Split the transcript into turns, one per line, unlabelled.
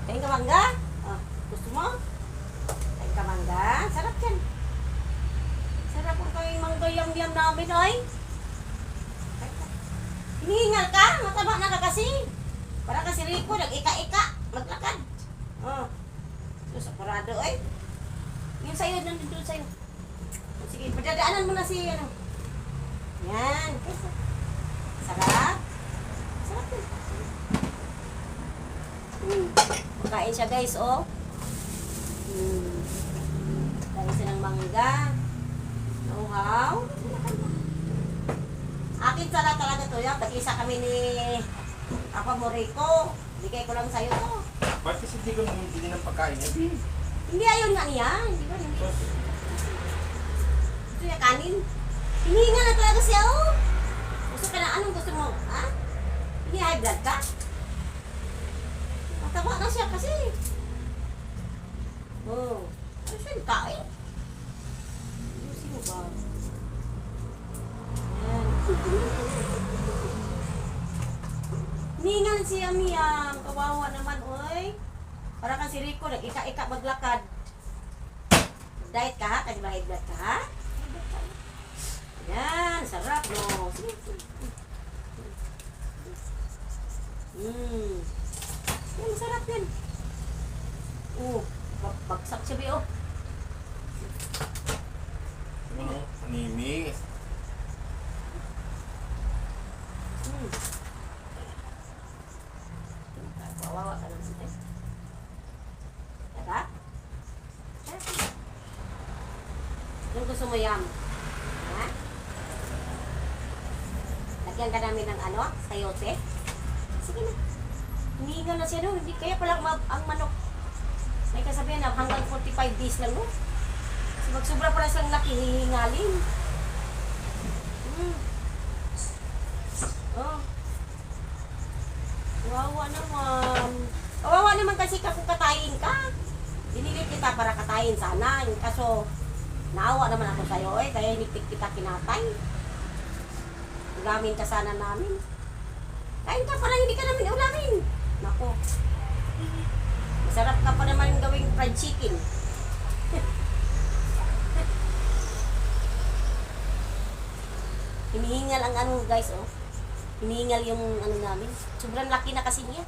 Kain ka mangga? Oh, gusto mo? Kain ka mangga? Sarap yan. Sarap ang kain mangga yam-yam namin, ay. Hinihingal ka? Mataba na ka kasi. Para kasi Rico, nag-ika-ika. Maglakad. Oh. Ito sa parado, ay. Yung sa'yo, nandun sa'yo. Sige, padadaanan mo na si, ano. Yan. Sarap. Sarap yun. Kain siya, guys, oh. Kain siya ng mangga. Nauhaw. Akin talaga to, yan. Tag-isa kami ni Papa Morico. Bigay ko lang sa'yo to.
Bakit kasi hindi ko bumibili ng pagkain?
Hindi, ayun nga niya. Hindi ba? Gusto niya kanin. Hinihinga na talaga siya, oh. Gusto ka na, anong gusto mo? Ha? Hindi high blood ka? Mataba na siya kasi. Oh. Ano siya yung kain? Ayusin mo ba? Ayan. Hinihinga na siya, Miyang. Kawawa naman, oy. Para kang si Rico, nag-ika-ika maglakad. Diet ka ha? Kasi ba high blood ka ha? Yan, sarap no. Sige. Yan, masarap yan. Bagsak siya, Bio.
Ano? Animi.
Kawawa ka lang sila. Diba? Yung gusto mo yam. Ha? Lagyan ka namin ng ano? Sayote? Sige na. Hinihingal na siya doon. Hindi kaya pala ang manok. May kasabihan na hanggang 45 days lang no? Kasi magsubra pala silang laki, hihingalin. Oh. Kawawa naman. Kawawa naman kasi ka kung katayin ka. Dinilit kita para katayin sana. Kaso, naawa naman ako sa'yo eh. Kaya hindi kita kinatay. Ulamin ka sana namin. Kain ka para hindi ka namin ulamin. Nako. Masarap ka pa naman gawing fried chicken. Hinihingal ang ano guys oh. Hinihingal yung ano namin. Sobrang laki na kasi niya.